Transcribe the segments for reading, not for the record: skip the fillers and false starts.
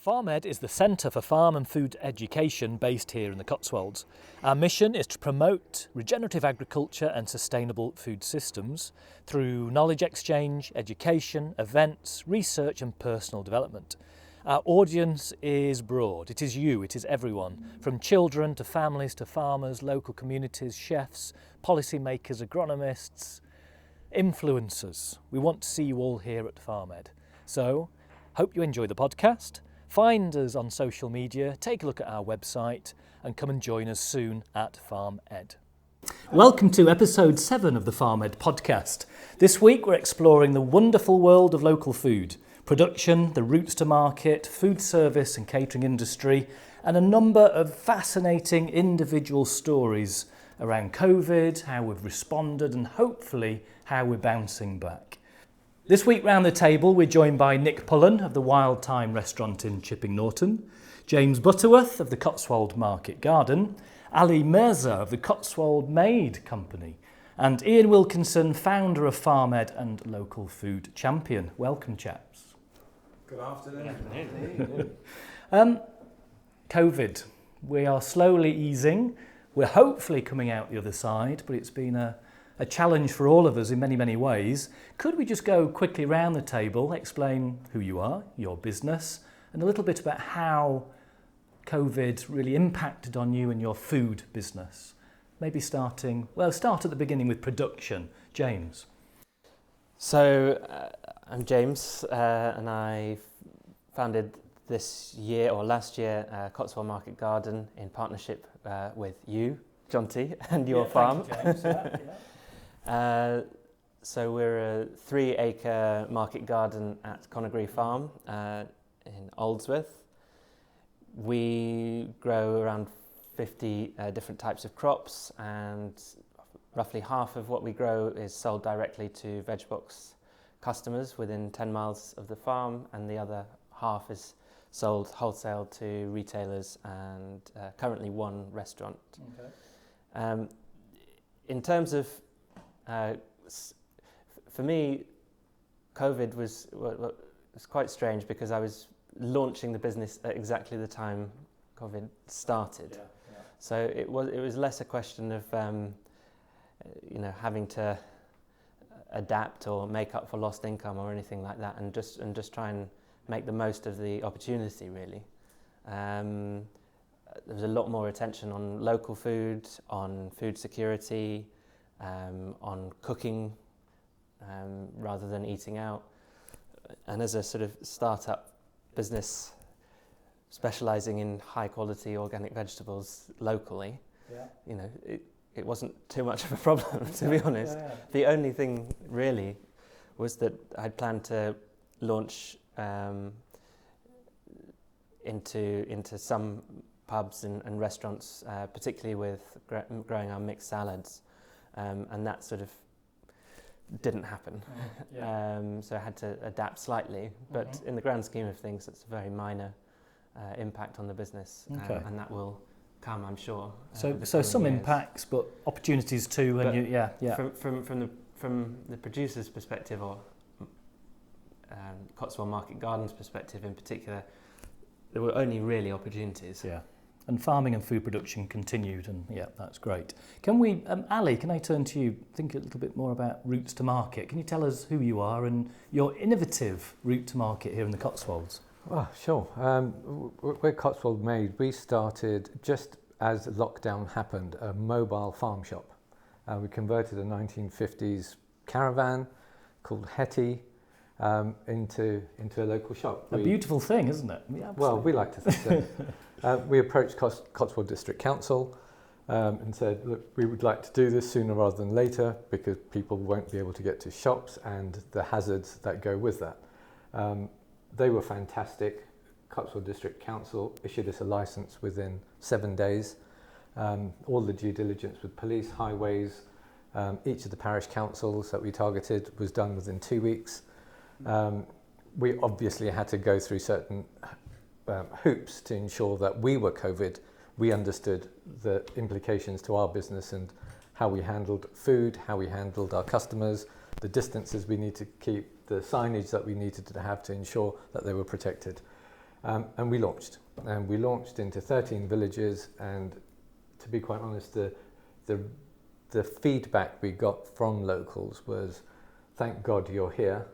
FarmED is the centre for farm and food education based here in the Cotswolds. Our mission is to promote regenerative agriculture and sustainable food systems through knowledge exchange, education, events, research and personal development. Our audience is broad. It is you, it is everyone, from children to families to farmers, local communities, chefs, policymakers, agronomists, influencers. We want to see you all here at FarmED. So, hope you enjoy the podcast. Find us on social media, take a look at our website and come and join us soon at FarmED. Welcome to episode 7 of the FarmED podcast. This week we're exploring the wonderful world of local food, production, the routes to market, food service and catering industry, and a number of fascinating individual stories around COVID, how we've responded and hopefully how we're bouncing back. This week round the table we're joined by Nick Pullen of the Wild Thyme restaurant in Chipping Norton, James Butterworth of the Cotswold Market Garden, Ali Mirza of the Cotswold Made Co, and Ian Wilkinson, founder of FarmED and local food champion. Welcome, chaps. Good afternoon. Good afternoon. COVID. We are slowly easing. We're hopefully coming out the other side, but it's been a challenge for all of us in many, many ways. Could we just go quickly round the table, explain who you are, your business, and a little bit about how COVID really impacted on you and your food business? Maybe start at the beginning with production. James. So, I'm James, and I founded this year or last year Cotswold Market Garden in partnership with you, Jonty, and your farm. Thank you, James, for that, yeah. So we're a 3-acre market garden at Conagry Farm in Oldsworth. We grow around 50 different types of crops, and roughly half of what we grow is sold directly to veg box customers within 10 miles of the farm, and the other half is sold wholesale to retailers and currently one restaurant. Okay. In terms of for me, COVID was quite strange because I was launching the business at exactly the time COVID started. Yeah. So it was less a question of having to adapt or make up for lost income or anything like that, and just try and make the most of the opportunity really. There was a lot more attention on local food, on food security, on cooking rather than eating out. And as a sort of start-up business specialising in high quality organic vegetables locally, it wasn't too much of a problem, to be honest. Yeah. The only thing really was that I'd planned to launch into some pubs and restaurants, particularly with growing our mixed salads. And that sort of didn't happen. So I had to adapt slightly, but in the grand scheme of things, it's a very minor impact on the business, and that will come, I'm sure. So some years. Impacts, but opportunities too. But and from the producer's perspective, or Cotswold Market Garden's perspective in particular, there were only really opportunities. Yeah. And farming and food production continued, and that's great. Can we, Ali, can I turn to you, think a little bit more about routes to market? Can you tell us who you are and your innovative route to market here in the Cotswolds? Well, sure. We're Cotswold Made. We started just as lockdown happened, a mobile farm shop. We converted a 1950s caravan called Hetty into a local shop. A beautiful thing, isn't it? Yeah, well, we like to think so. We approached Cotswold District Council and said, look, we would like to do this sooner rather than later because people won't be able to get to shops and the hazards that go with that. They were fantastic. Cotswold District Council issued us a licence within 7 days. All the due diligence with police, highways, each of the parish councils that we targeted was done within 2 weeks. We obviously had to go through certain hoops to ensure that we were COVID. We understood the implications to our business and how we handled food, how we handled our customers, the distances we need to keep, the signage that we needed to have to ensure that they were protected. And we launched. And we launched into 13 villages, and to be quite honest, the feedback we got from locals was, thank God you're here,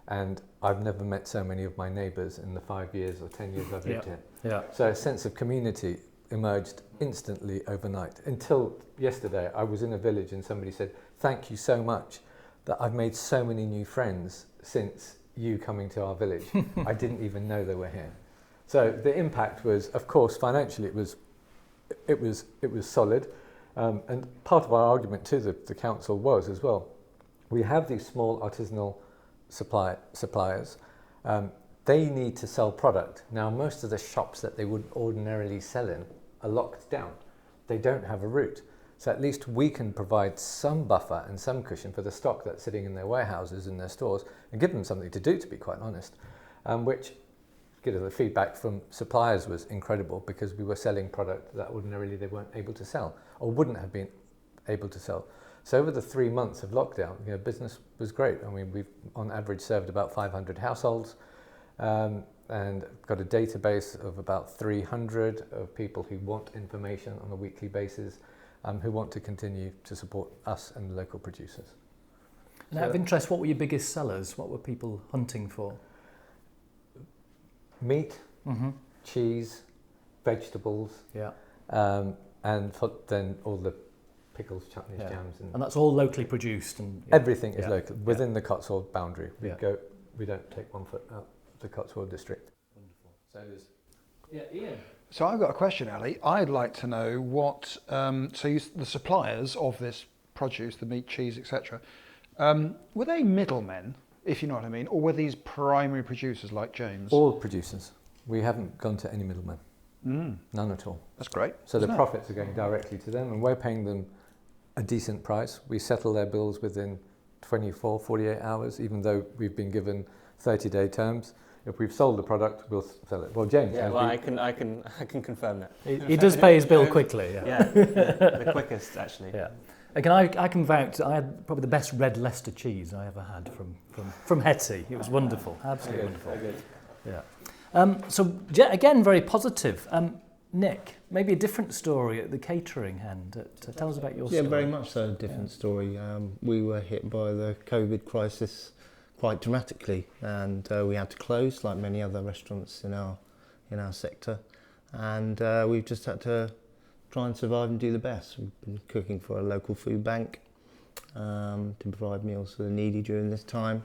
and I've never met so many of my neighbours in the 5 years or 10 years I've lived here. Yeah. So a sense of community emerged instantly overnight. Until yesterday, I was in a village and somebody said, thank you so much that I've made so many new friends since you coming to our village. I didn't even know they were here. So the impact was, of course, financially it was solid. And part of our argument to the council was as well, we have these small artisanal suppliers. They need to sell product. Now, most of the shops that they would ordinarily sell in are locked down. They don't have a route. So at least we can provide some buffer and some cushion for the stock that's sitting in their warehouses, in their stores, and give them something to do, to be quite honest, which, the feedback from suppliers was incredible, because we were selling product that ordinarily they weren't able to sell or wouldn't have been able to sell. So over the 3 months of lockdown, business was great. I mean, we've on average served about 500 households, and got a database of about 300 of people who want information on a weekly basis, who want to continue to support us and the local producers. And out of interest, what were your biggest sellers? What were people hunting for? Meat, cheese, vegetables, and then all the pickles, chutneys, jams, and that's all locally produced, and everything is local within the Cotswold boundary. We don't take 1 foot out of the Cotswold district. Wonderful. So Ian. So I've got a question, Ali. I'd like to know what the suppliers of this produce, the meat, cheese, etc. Were they middlemen, if you know what I mean, or were these primary producers like James? All producers. We haven't gone to any middlemen. None at all. That's great. So the profits are going directly to them, and we're paying them a decent price. We settle their bills within 24, 48 hours, even though we've been given 30-day terms. If we've sold the product, we'll sell it. Well, James. Yeah, well, I can confirm that. He does pay his bill quickly. Yeah, the quickest actually. Yeah. Again, I can vouch. I had probably the best red Leicester cheese I ever had from Hetty. It was wonderful, absolutely wonderful. Yeah. So again, very positive. Nick, maybe a different story at the catering end. Tell us about your story. Yeah, very much so. A different story. We were hit by the COVID crisis quite dramatically, and we had to close, like many other restaurants in our sector. And we've just had to try and survive and do the best. We've been cooking for a local food bank to provide meals for the needy during this time,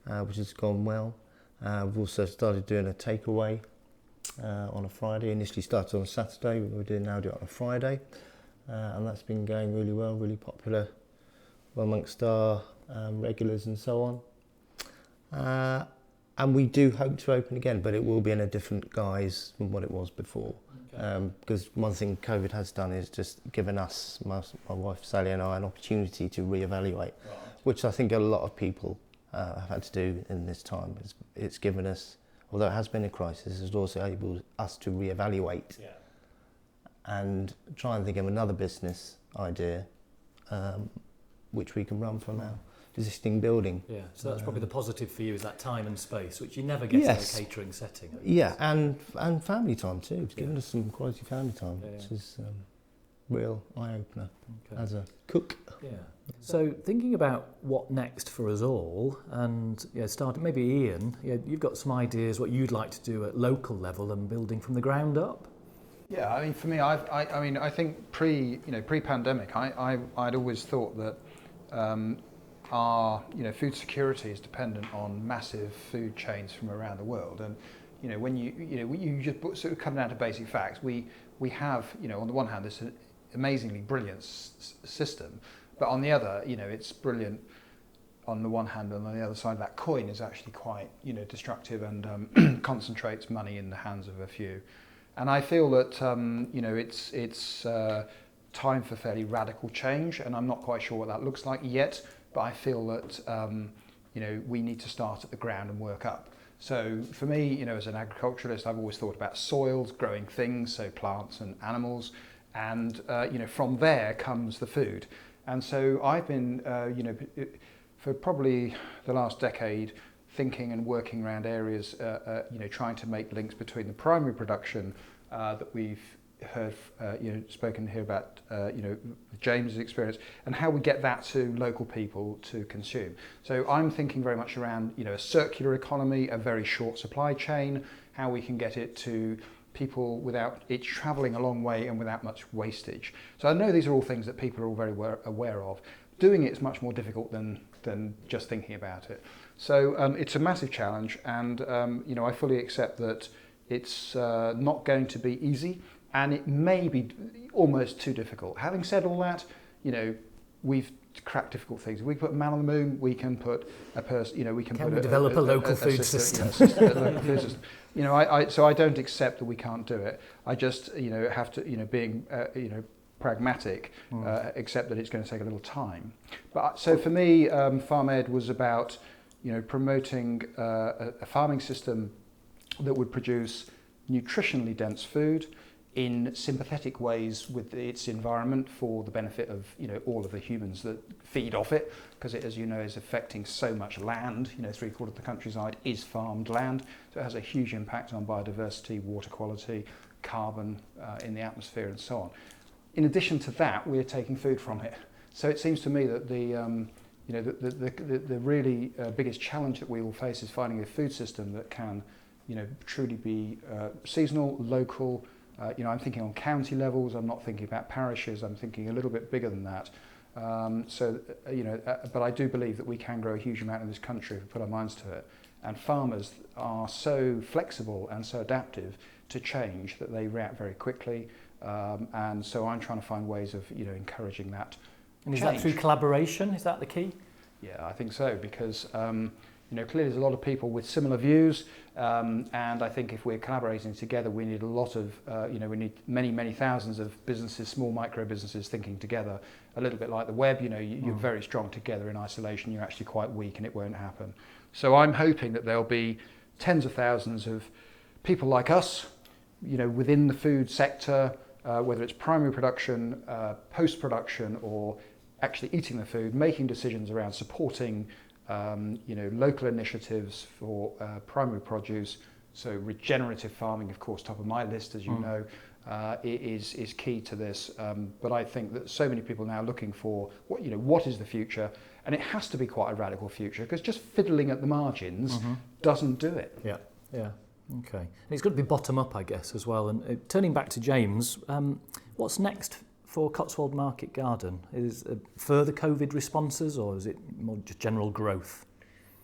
which has gone well. We've also started doing a takeaway on a Friday. Initially started on a Saturday, but we're now doing it on a Friday, and that's been going really well, really popular amongst our regulars and so on. And we do hope to open again, but it will be in a different guise than what it was before. Because one thing COVID has done is just given us, my wife Sally and I, an opportunity to reevaluate, which I think a lot of people have had to do in this time. It's given us, although it has been a crisis, it's also able us to reevaluate and try and think of another business idea which we can run from our existing building. Yeah, so that's probably the positive for you, is that time and space, which you never get in a catering setting. Yeah, and family time too. It's given us some quality family time, which is real eye-opener as a cook. Yeah. So thinking about what next for us all, and starting, maybe Ian, you've got some ideas what you'd like to do at local level and building from the ground up. Yeah, I mean, for me, I think pre-pandemic, I'd always thought that our food security is dependent on massive food chains from around the world, and when you just sort of come down to basic facts, we have on the one hand this amazingly brilliant system, but on the other it's brilliant on the one hand, and on the other side of that coin is actually quite destructive and concentrates money in the hands of a few. And I feel that it's time for fairly radical change, and I'm not quite sure what that looks like yet. But I feel that we need to start at the ground and work up. So for me, as an agriculturalist, I've always thought about soils, growing things, so plants and animals, and from there comes the food. And so I've been, for probably the last decade, thinking and working around areas, trying to make links between the primary production that we've heard, spoken here about, James's experience, and how we get that to local people to consume. So I'm thinking very much around, a circular economy, a very short supply chain, how we can get it to people without it travelling a long way and without much wastage. So I know these are all things that people are all very aware of. Doing it is much more difficult than just thinking about it. So it's a massive challenge, and I fully accept that it's not going to be easy, and it may be almost too difficult. Having said all that, we've cracked difficult things. If we put a man on the moon, we can put a person. We can develop a local food system. Local food system. So I don't accept that we can't do it. I just have to being pragmatic, accept that it's going to take a little time. But so for me, FarmED was about promoting a farming system that would produce nutritionally dense food in sympathetic ways with its environment for the benefit of all of the humans that feed off it, because it, as you know, is affecting so much land. 3/4 of the countryside is farmed land, so it has a huge impact on biodiversity, water quality, carbon in the atmosphere, and so on. In addition to that, we're taking food from it. So it seems to me that the really biggest challenge that we will face is finding a food system that can truly be seasonal, local. I'm thinking on county levels. I'm not thinking about parishes. I'm thinking a little bit bigger than that. But I do believe that we can grow a huge amount in this country if we put our minds to it. And farmers are so flexible and so adaptive to change that they react very quickly. And so I'm trying to find ways of encouraging that. And is that through collaboration? Is that the key? Yeah, I think so, because clearly there's a lot of people with similar views, and I think if we're collaborating together, we need a lot of, we need many thousands of businesses, small micro businesses thinking together, a little bit like the web. You're very strong together. In isolation, you're actually quite weak, and it won't happen. So I'm hoping that there'll be tens of thousands of people like us, within the food sector, whether it's primary production, post-production, or actually eating the food, making decisions around supporting local initiatives for primary produce. So regenerative farming, of course, top of my list, as you know, is key to this. But I think that so many people now looking for what is the future, and it has to be quite a radical future, because just fiddling at the margins doesn't do it. Yeah. Okay. And it's got to be bottom up, I guess, as well. And turning back to James, what's next for Cotswold Market Garden? Is further COVID responses, or is it more just general growth?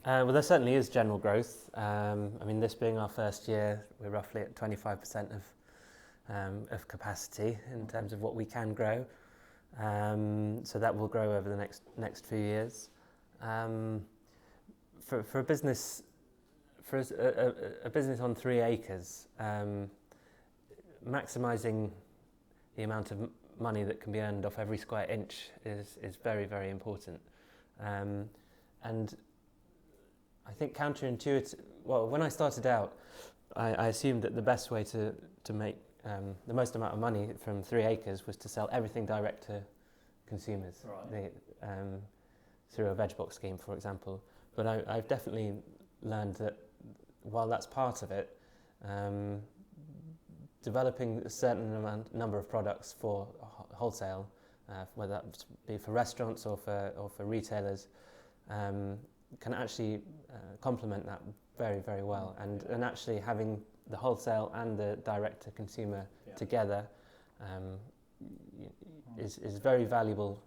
Well, there certainly is general growth. This being our first year, we're roughly at 25% of capacity in terms of what we can grow. So that will grow over the next few years. For a business, a business on 3 acres, maximising the amount of money that can be earned off every square inch is very, very important. And I think counterintuitive. Well, when I started out, I assumed that the best way to make the most amount of money from 3 acres was to sell everything direct to consumers, through a veg box scheme, for example. But I've definitely learned that while that's part of it, developing a certain number of products for wholesale, whether that be for restaurants or for retailers, can actually complement that very, very well. And actually having the wholesale and the direct to consumer together is very valuable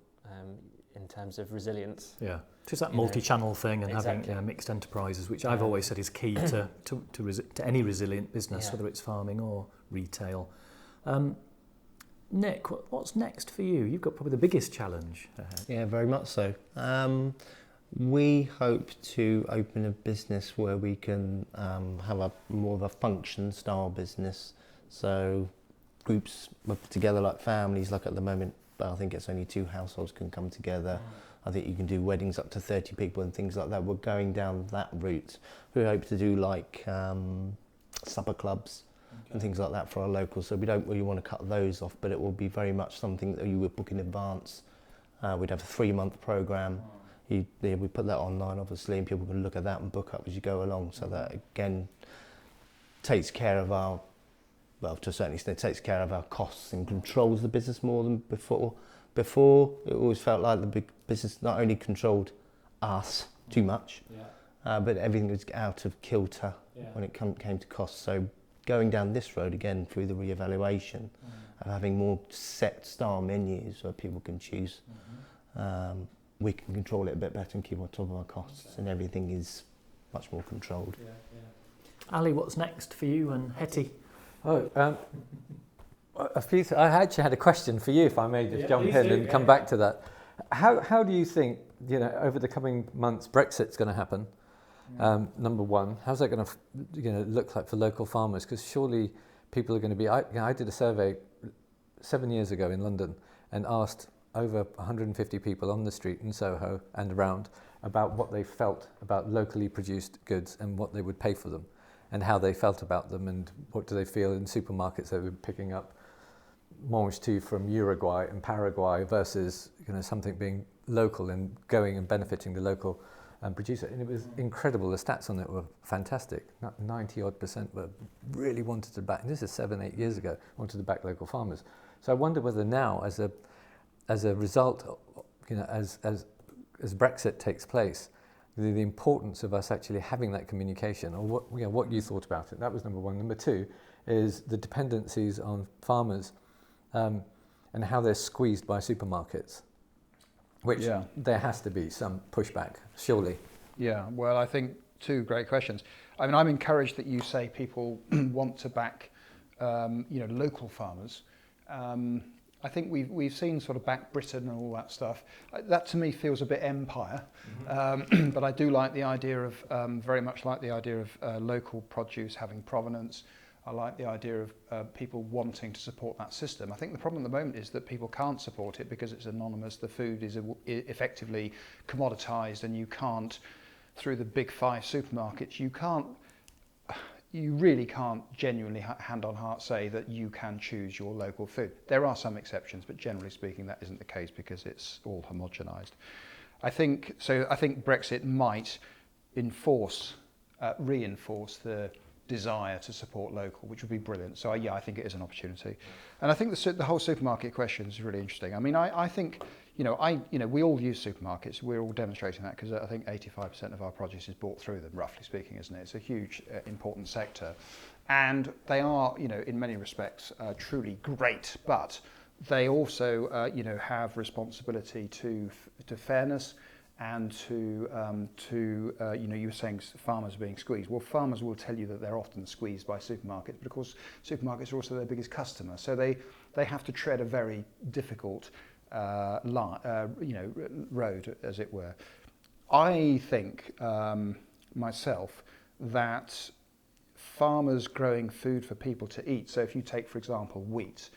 in terms of resilience. Yeah, just that multi-channel thing, and having mixed enterprises, which I've always said is key to any resilient business, whether it's farming or retail. Nick, what's next for you? You've got probably the biggest challenge ahead. Yeah, very much so. We hope to open a business where we can have a more of a function style business. So groups were put together like families, like at the moment, but I think it's only 2 households can come together. I think you can do weddings up to 30 people and things like that. We're going down that route. We hope to do like supper clubs and things like that for our locals. So we don't really want to cut those off, but it will be very much something that you would book in advance. We'd have a 3-month programme. we put that online, obviously, and people can look at that and book up as you go along. So that again takes care of our, well, to a certain extent, takes care of our costs and controls the business more than before. Before, it always felt like the big business not only controlled us too much, but everything was out of kilter when it came to costs. So going down this road again through the re-evaluation of having more set style menus where people can choose, we can control it a bit better and keep on top of our costs, and everything is much more controlled. Ali, what's next for you and Hetty? I actually had a question for you, if I may just jump in and come back to that. How do you think, over the coming months, Brexit's going to happen? Number one, how's that going to look like for local farmers? Because surely people are going to be. I did a survey 7 years ago in London and asked over 150 people on the street in Soho and around about what they felt about locally produced goods and what they would pay for them, and how they felt about them, and what do they feel in supermarkets they were picking up mange tout from Uruguay and Paraguay versus something being local and going and benefiting the local producer. And it was incredible. The stats on it were fantastic. 90% were really wanted to back, and this is 7-8 years ago, wanted to back local farmers. So I wonder whether now, as a result, as Brexit takes place, the importance of us actually having that communication, or what you thought about it. That was number one. Number two is the dependencies on farmers and how they're squeezed by supermarkets, which there has to be some pushback, surely. Yeah, well, I think two great questions. I mean, I'm encouraged that you say people want to back, local farmers. I think we've seen sort of back Britain and all that stuff. That to me feels a bit empire, but I do like the idea of, very much like the idea of local produce having provenance. I like the idea of people wanting to support that system. I think the problem at the moment is that people can't support it because it's anonymous. The food is effectively commoditized, and you can't, through the big five supermarkets, you really can't genuinely hand on heart say that you can choose your local food. There are some exceptions, but generally speaking that isn't the case because it's all homogenized. I think Brexit might reinforce the desire to support local, which would be brilliant. So I think it is an opportunity. And I think the whole supermarket question is really interesting. I mean, I think, we all use supermarkets. We're all demonstrating that because I think 85% of our produce is bought through them, roughly speaking, isn't it? It's a huge, important sector. And they are, in many respects, truly great, but they also, have responsibility to fairness and to you were saying farmers being squeezed. Well, farmers will tell you that they're often squeezed by supermarkets, but of course supermarkets are also their biggest customer. So they have to tread a very difficult road, as it were. I think myself that farmers growing food for people to eat. So if you take, for example, wheat.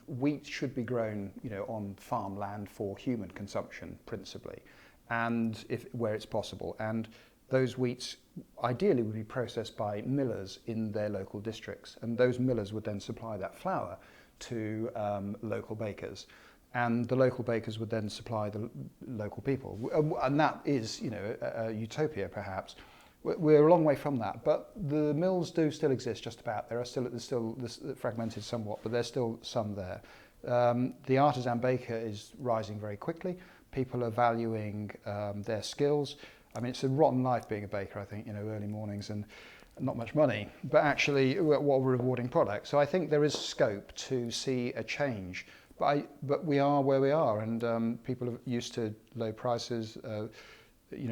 Wheat should be grown, on farmland for human consumption principally, and where it's possible. And those wheats ideally would be processed by millers in their local districts, and those millers would then supply that flour to local bakers, and the local bakers would then supply the local people. And that is, a utopia perhaps. We're a long way from that, but the mills do still exist just about. There's still fragmented somewhat, but there's still some there. The artisan baker is rising very quickly. People are valuing their skills. I mean, it's a rotten life being a baker, I think, early mornings and not much money, but actually what a rewarding product. So I think there is scope to see a change, but we are where we are, and people are used to low prices.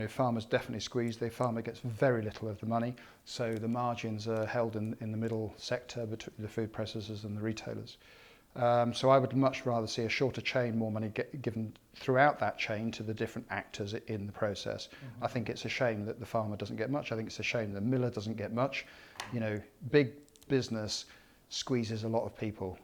Farmers definitely squeezed. The farmer gets very little of the money, so the margins are held in the middle sector between the food processors and the retailers. So I would much rather see a shorter chain, more money given throughout that chain to the different actors in the process. I think it's a shame that the farmer doesn't get much. I think it's a shame the miller doesn't get much. Big business squeezes a lot of people.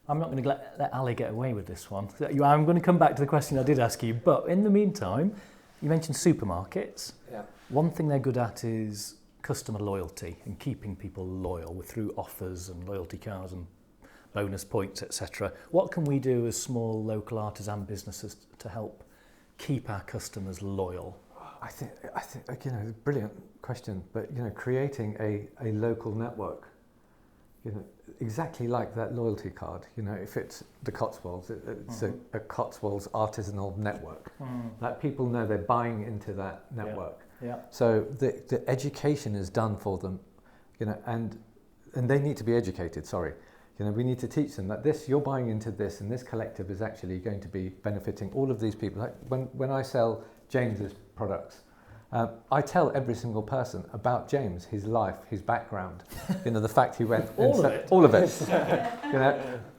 I'm not going to let Ali get away with this one. I'm going to come back to the question I did ask you, but in the meantime, you mentioned supermarkets. Yeah. One thing they're good at is customer loyalty and keeping people loyal through offers and loyalty cards and bonus points, etc. What can we do as small local artisan businesses to help keep our customers loyal? I think, brilliant question. But creating a local network, exactly like that loyalty card. If it's the Cotswolds, it's a Cotswolds artisanal network. That people know they're buying into that network. Yeah. So the education is done for them, and they need to be educated. Sorry. We need to teach them that you're buying into this, and this collective is actually going to be benefiting all of these people. Like when I sell James's products, I tell every single person about James, his life, his background, the fact he went. All of it. All of it.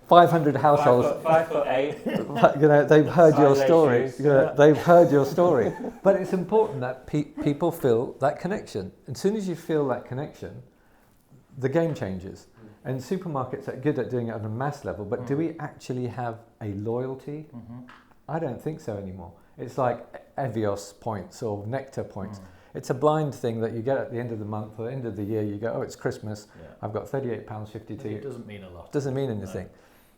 500 households. 5'8". They've heard your Size story. ratios. They've heard your story. But it's important that people feel that connection. As soon as you feel that connection, the game changes. And supermarkets are good at doing it on a mass level, but do we actually have a loyalty? I don't think so anymore. It's like Evios points or Nectar points. It's a blind thing that you get at the end of the month or the end of the year. You go, oh, it's Christmas. Yeah. I've got £38.52. It doesn't mean a lot. Doesn't mean anything.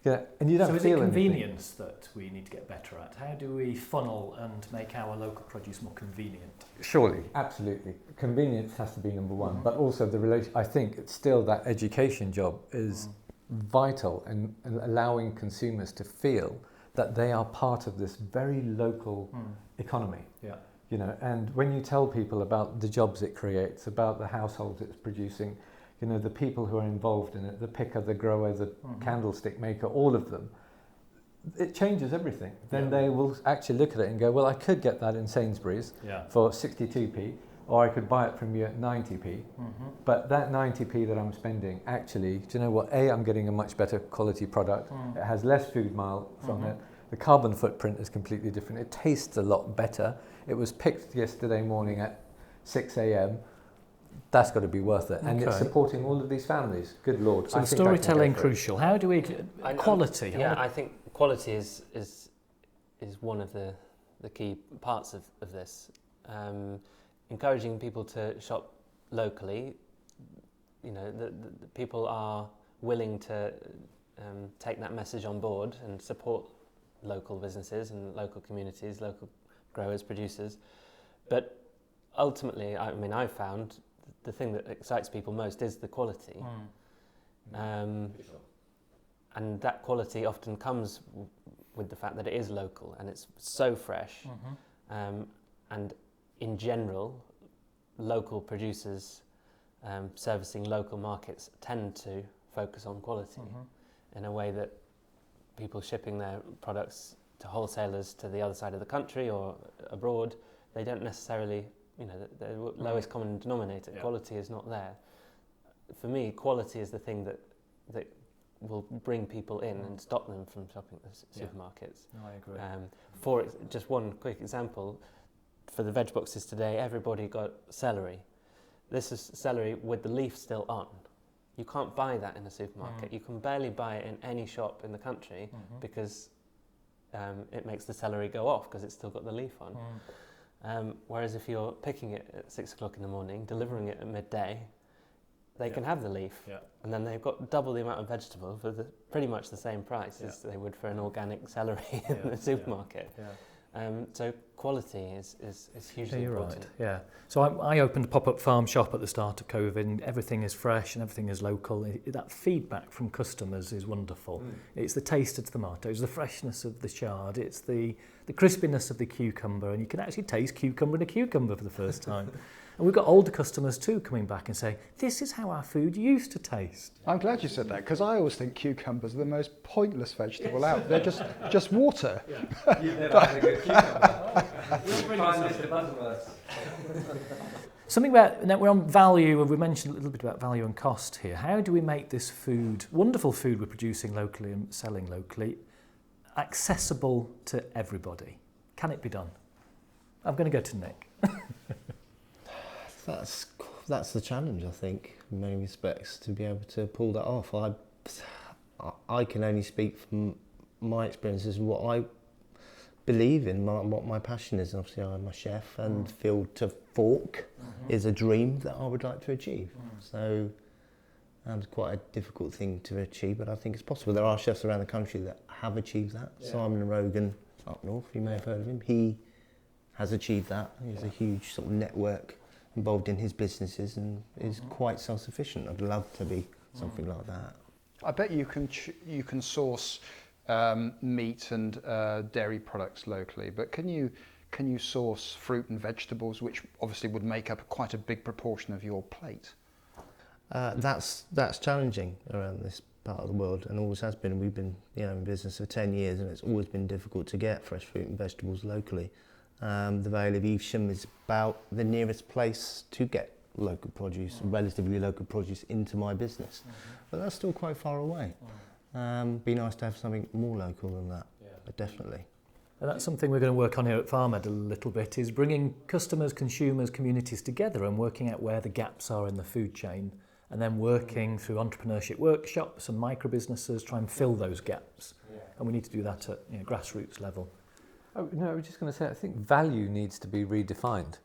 No. And you don't feel anything. So is it convenience that we need to get better at? How do we funnel and make our local produce more convenient? Surely, absolutely. Convenience has to be number one, but also I think it's still that education job is vital and allowing consumers to feel that they are part of this very local economy. Yeah. And when you tell people about the jobs it creates, about the households it's producing, the people who are involved in it, the picker, the grower, the candlestick maker, all of them, it changes everything. Then they will actually look at it and go, well, I could get that in Sainsbury's for 62p, or I could buy it from you at 90p. But that 90p that I'm spending, actually, do you know what? I'm getting a much better quality product. It has less food mile from it. The carbon footprint is completely different. It tastes a lot better. It was picked yesterday morning at 6 a.m. That's got to be worth it. And it's supporting all of these families. Good Lord. So storytelling crucial. How do we... Quality. I think quality is one of the key parts of this. Encouraging people to shop locally. The people are willing to take that message on board and support local businesses and local communities, local growers, producers. But ultimately, I've found the thing that excites people most is the quality. And that quality often comes with the fact that it is local and it's so fresh. And in general, local producers servicing local markets tend to focus on quality in a way that people shipping their products to wholesalers to the other side of the country or abroad, they don't necessarily, the lowest common denominator. Quality is not there. For me, quality is the thing that will bring people in and stop them from shopping at the supermarkets. No, I agree. For just one quick example, for the veg boxes today, everybody got celery. This is celery with the leaf still on. You can't buy that in a supermarket. You can barely buy it in any shop in the country because it makes the celery go off because it's still got the leaf on. Whereas if you're picking it at 6 o'clock in the morning, delivering it at midday, they can have the leaf. And then they've got double the amount of vegetable for pretty much the same price as they would for an organic celery in the supermarket. So quality is hugely important. Right. Yeah. So I opened a pop-up farm shop at the start of COVID, and everything is fresh and everything is local. That feedback from customers is wonderful. It's the taste of the tomatoes, the freshness of the chard, it's the crispiness of the cucumber, and you can actually taste cucumber in a cucumber for the first time. And we've got older customers too coming back and saying, this is how our food used to taste. I'm glad you said that, because I always think cucumbers are the most pointless vegetable out. They're just water. You've never had a good cucumber. Something about, now we're on value, and we mentioned a little bit about value and cost here. How do we make this food, wonderful food we're producing locally and selling locally, accessible to everybody? Can it be done? I'm going to go to Nick. That's the challenge, I think, in many respects, to be able to pull that off. I can only speak from my experiences, what I believe in, what my passion is. Obviously, I'm a chef, and field to fork is a dream that I would like to achieve. So it's quite a difficult thing to achieve, but I think it's possible. There are chefs around the country that have achieved that. Simon Rogan up north, you may have heard of him. He has achieved that. He's a huge sort of network involved in his businesses and is quite self-sufficient. I'd love to be something like that. I bet you can source meat and dairy products locally, but can you source fruit and vegetables, which obviously would make up quite a big proportion of your plate? That's challenging around this part of the world, and always has been. We've been in business for 10 years, and it's always been difficult to get fresh fruit and vegetables locally. The Vale of Evesham is about the nearest place to get local produce, relatively local produce, into my business. But that's still quite far away. Be nice to have something more local than that, but definitely. And that's something we're going to work on here at FarmED a little bit, is bringing customers, consumers, communities together and working out where the gaps are in the food chain, and then working through entrepreneurship workshops and micro businesses, try and fill those gaps. And we need to do that at grassroots level. Oh, no, I was just going to say, I think value needs to be redefined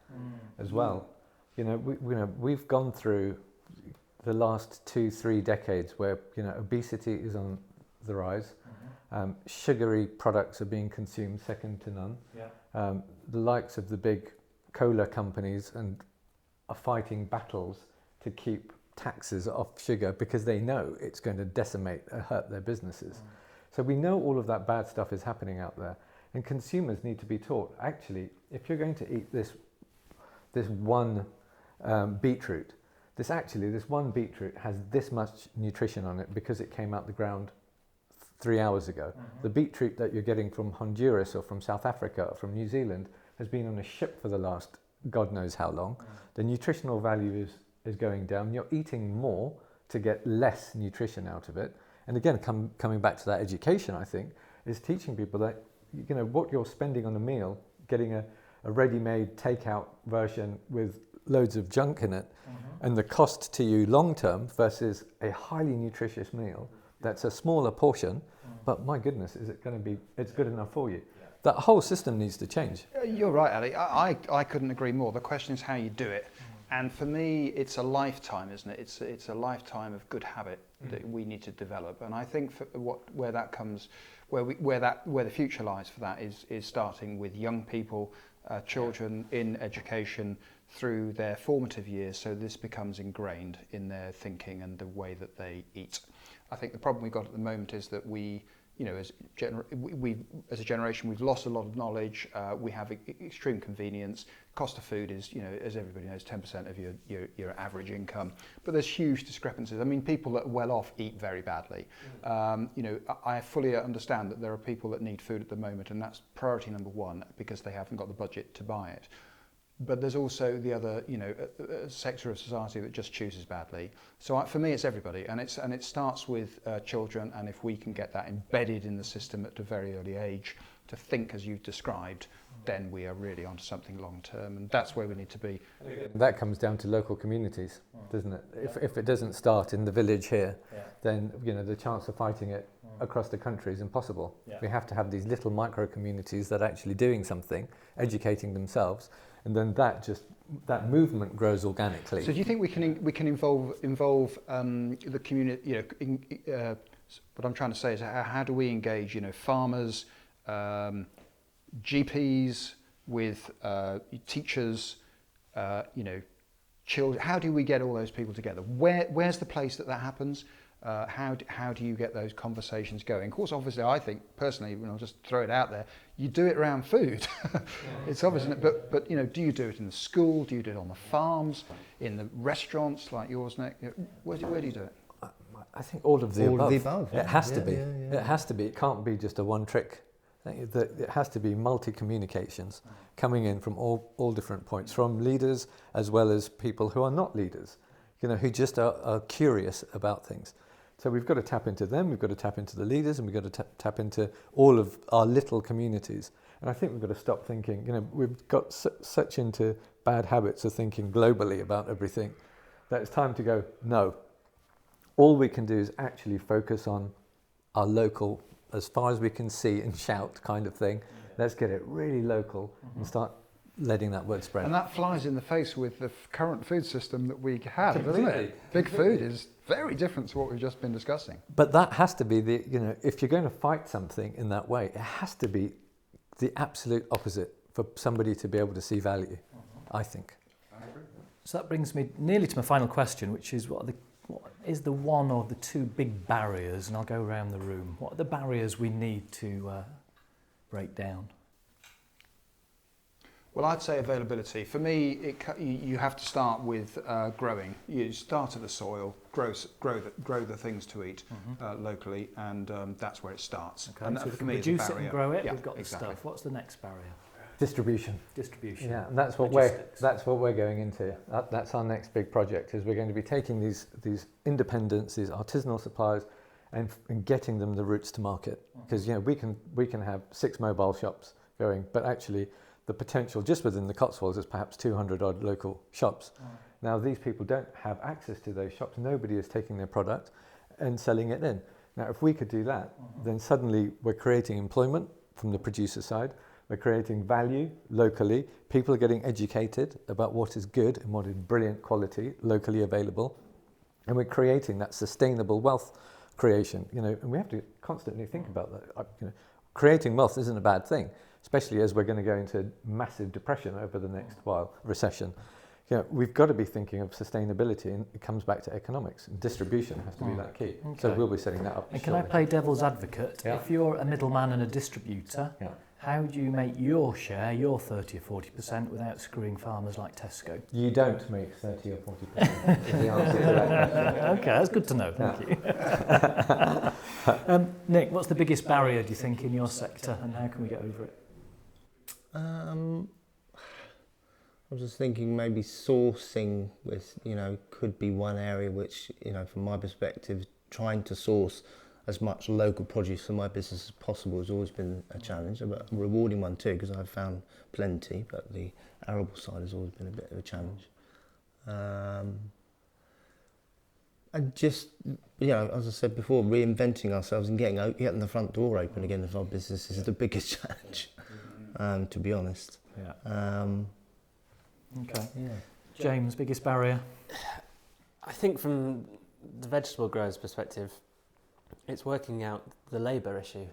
as well. We've gone through the last 2-3 decades where obesity is on the rise. Sugary products are being consumed second to none. The likes of the big cola companies are fighting battles to keep taxes off sugar because they know it's going to decimate or hurt their businesses. So we know all of that bad stuff is happening out there, and consumers need to be taught, actually, if you're going to eat this one beetroot, this one beetroot has this much nutrition on it because it came out the ground 3 hours ago. The beetroot that you're getting from Honduras or from South Africa or from New Zealand has been on a ship for the last God knows how long. The nutritional value is going down. You're eating more to get less nutrition out of it. And again, coming back to that education, I think, is teaching people that what you're spending on a meal, getting a ready-made takeout version with loads of junk in it, and the cost to you long term versus a highly nutritious meal that's a smaller portion, but my goodness, is it going to be, it's good enough for you? That whole system needs to change. You're right, Ali. I couldn't agree more. The question is how you do it. And for me, it's a lifetime, isn't it? It's a lifetime of good habit that we need to develop. And I think where the future lies for that is starting with young people, children in education through their formative years, so this becomes ingrained in their thinking and the way that they eat. I think the problem we've got at the moment is that we as a generation, we've lost a lot of knowledge. We have extreme convenience. Cost of food is, as everybody knows, 10% of your average income. But there's huge discrepancies. I mean, people that are well off eat very badly. I fully understand that there are people that need food at the moment, and that's priority number one because they haven't got the budget to buy it. But there's also the other, sector of society that just chooses badly. So for me, it's everybody, and it starts with children. And if we can get that embedded in the system at a very early age to think as you've described, then we are really onto something long term, and that's where we need to be. That comes down to local communities, doesn't it? If it doesn't start in the village here, then the chance of fighting it across the country is impossible. We have to have these little micro communities that are actually doing something, educating themselves. And then that movement grows organically. So do you think we can involve the community? What I'm trying to say is how do we engage farmers, GPs with teachers, children? How do we get all those people together? Where's the place that happens? How do you get those conversations going? Of course, obviously, I think personally, I'll just throw it out there, you do it around food. It's obvious, but do you do it in the school? Do you do it on the farms, in the restaurants like yours, Nick? Where do you do it? I think all of the above. Yeah. It has to be. It has to be. It can't be just a one trick. It has to be multi-communications coming in from all different points, from leaders as well as people who are not leaders, who just are curious about things. So we've got to tap into them, we've got to tap into the leaders, and we've got to tap into all of our little communities. And I think we've got to stop thinking, we've got such into bad habits of thinking globally about everything, that it's time to go, no. All we can do is actually focus on our local, as far as we can see and shout kind of thing. Let's get it really local and start letting that word spread. And that flies in the face with the current food system that we have, doesn't it? Big food is very different to what we've just been discussing. But that has to be if you're going to fight something in that way, it has to be the absolute opposite for somebody to be able to see value, I think. So that brings me nearly to my final question, which is what is the one or the two big barriers, and I'll go around the room. What are the barriers we need to break down? Well, I'd say availability. For me, you have to start with growing. You start at the soil, grow the things to eat locally, and that's where it starts. Okay, And so that, we for can me, is a produce it barrier. and grow it. Yeah, We've got exactly. the stuff. What's the next barrier? Distribution. Distribution. Yeah, and that's what we're going into. That's our next big project. Is we're going to be taking these independents, these artisanal suppliers, and getting them the routes to market. Because we can have 6 mobile shops going, but actually the potential just within the Cotswolds is perhaps 200 odd local shops. Now these people don't have access to those shops. Nobody is taking their product and selling it in. Now if we could do that, then suddenly we're creating employment from the producer side. We're creating value locally. People are getting educated about what is good and what is brilliant quality locally available. And we're creating that sustainable wealth creation, and we have to constantly think about that. Creating wealth isn't a bad thing, especially as we're going to go into massive depression over the next while, recession. We've got to be thinking of sustainability, and it comes back to economics, and distribution has to be that key. Okay. So we'll be setting that up. And can I play devil's advocate? Yeah. If you're a middleman and a distributor, how do you make your share, your 30 or 40%, without screwing farmers like Tesco? You don't make 30 or 40%. Is the answer to that question. Okay, that's good to know. Thank you. Nick, what's the biggest barrier, do you think, in your sector, and how can we get over it? I was just thinking maybe sourcing could be one area which, from my perspective, trying to source as much local produce for my business as possible has always been a challenge, but a rewarding one too, because I've found plenty, but the arable side has always been a bit of a challenge. And just, as I said before, reinventing ourselves and getting the front door open again of our business is the biggest challenge, to be honest. Yeah. Okay. Yeah. James, biggest barrier? I think from the vegetable growers' perspective, it's working out the labour issue.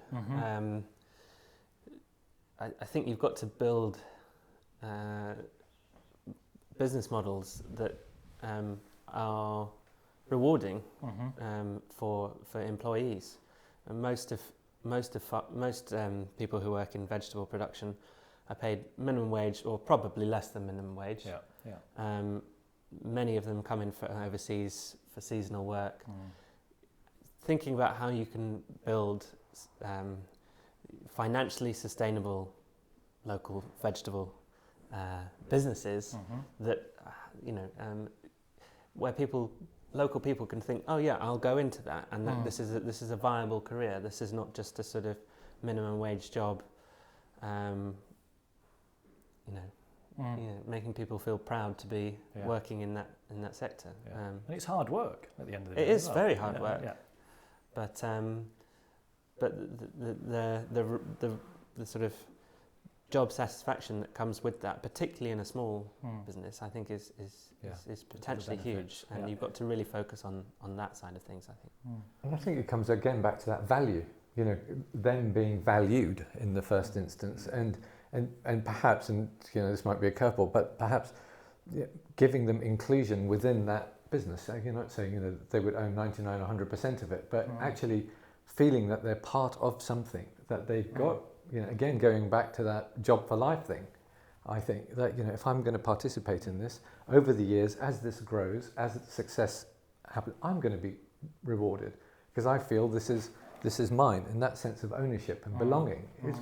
I think you've got to build business models that are rewarding for employees. And most people who work in vegetable production are paid minimum wage or probably less than minimum wage. Many of them come in from overseas for seasonal work. Thinking about how you can build financially sustainable local vegetable businesses that where local people can think, oh yeah, I'll go into that, and that this is a viable career. This is not just a sort of minimum wage job. Making people feel proud to be working in that sector. And it's hard work at the end of the day. It is very hard work. Yeah. But the sort of job satisfaction that comes with that, particularly in a small business, I think is potentially huge, and you've got to really focus on that side of things, I think. And I think it comes again back to that value, them being valued in the first instance, and perhaps, and this might be a curveball, but perhaps giving them inclusion within that business. You're not saying they would own 99 or 100% of it, but actually feeling that they're part of something, that they've got, again going back to that job for life thing. I think that if I'm going to participate in this over the years, as this grows, as success happens, I'm going to be rewarded, because I feel this is mine, and that sense of ownership and belonging is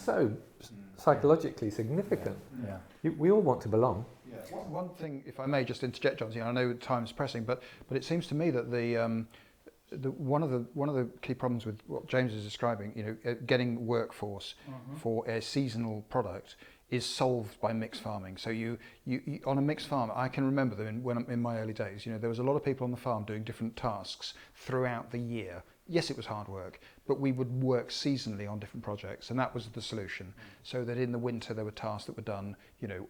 so psychologically significant. We all want to belong. One thing, if I may just interject, Jonty, I know time's pressing, but it seems to me that one of the key problems with what James is describing, getting workforce for a seasonal product, is solved by mixed farming. So you on a mixed farm, I can remember them in my early days. There was a lot of people on the farm doing different tasks throughout the year. Yes, it was hard work, but we would work seasonally on different projects, and that was the solution. So that in the winter there were tasks that were done,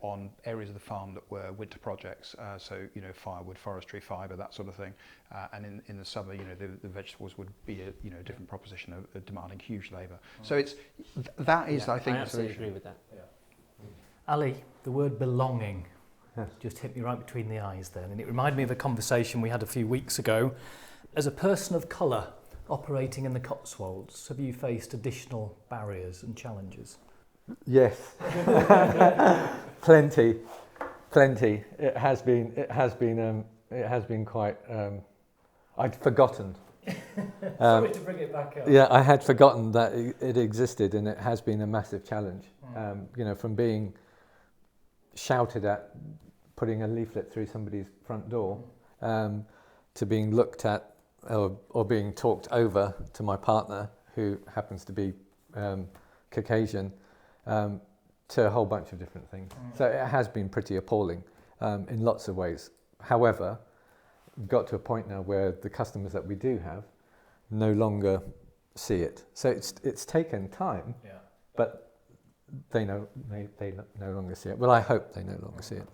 on areas of the farm that were winter projects. Firewood, forestry, fibre, that sort of thing. And in the summer, the vegetables would be a different proposition of demanding huge labour. So that is, I think, I the solution. absolutely agree with that. Ali, the word belonging just hit me right between the eyes then, and it reminded me of a conversation we had a few weeks ago. As a person of colour operating in the Cotswolds, have you faced additional barriers and challenges? Yes, plenty. It has been quite. I'd forgotten. Sorry to bring it back up. Yeah, I had forgotten that it existed, and it has been a massive challenge. From being shouted at, putting a leaflet through somebody's front door, to being looked at or being talked over to my partner, who happens to be Caucasian, to a whole bunch of different things. So it has been pretty appalling in lots of ways. However, we've got to a point now where the customers that we do have no longer see it. So it's taken time, but they no longer see it. Well, I hope they no longer see it.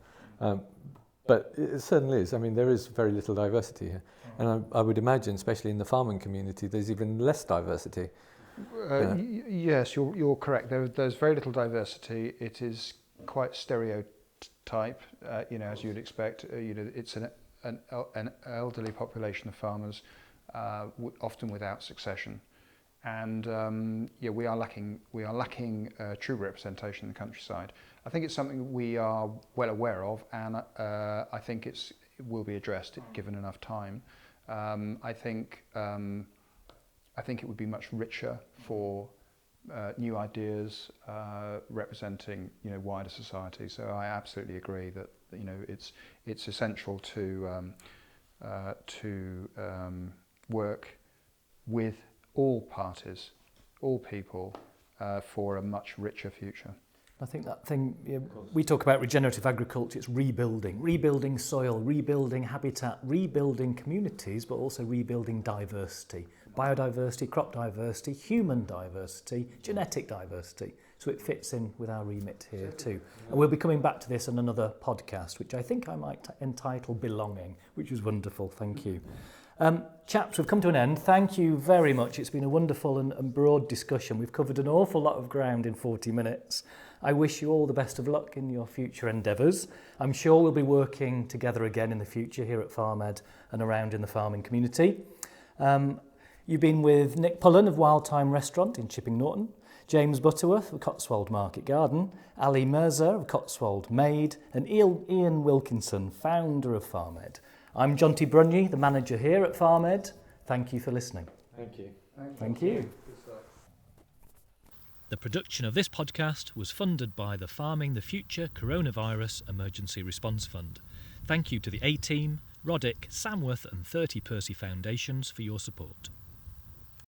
But it certainly is. I mean, there is very little diversity here. And I would imagine, especially in the farming community, there's even less diversity. Yes, you're correct. There's very little diversity. It is quite stereotype, as you'd expect. It's an elderly population of farmers, often without succession, and we are lacking true representation in the countryside. I think it's something we are well aware of, and I think it will be addressed given enough time. I think it would be much richer for new ideas representing wider society. So I absolutely agree that it's essential to work with all parties, all people, for a much richer future. I think that thing, we talk about regenerative agriculture, it's rebuilding soil, rebuilding habitat, rebuilding communities, but also rebuilding diversity, biodiversity, crop diversity, human diversity, genetic diversity. So it fits in with our remit here too. And we'll be coming back to this in another podcast, which I think I might entitle Belonging, which was wonderful. Thank you. Chaps, we've come to an end. Thank you very much. It's been a wonderful and broad discussion. We've covered an awful lot of ground in 40 minutes. I wish you all the best of luck in your future endeavours. I'm sure we'll be working together again in the future here at FarmED and around in the farming community. You've been with Nick Pullen of Wild Thyme Restaurant in Chipping Norton, James Butterworth of Cotswold Market Garden, Ali Mirza of Cotswold Made, and Ian Wilkinson, founder of FarmED. I'm Jonty Brunyee, the manager here at FarmED. Thank you for listening. Thank you. Thank you. The production of this podcast was funded by the Farming the Future Coronavirus Emergency Response Fund. Thank you to the A-Team, Roddick, Samworth and 30 Percy Foundations for your support.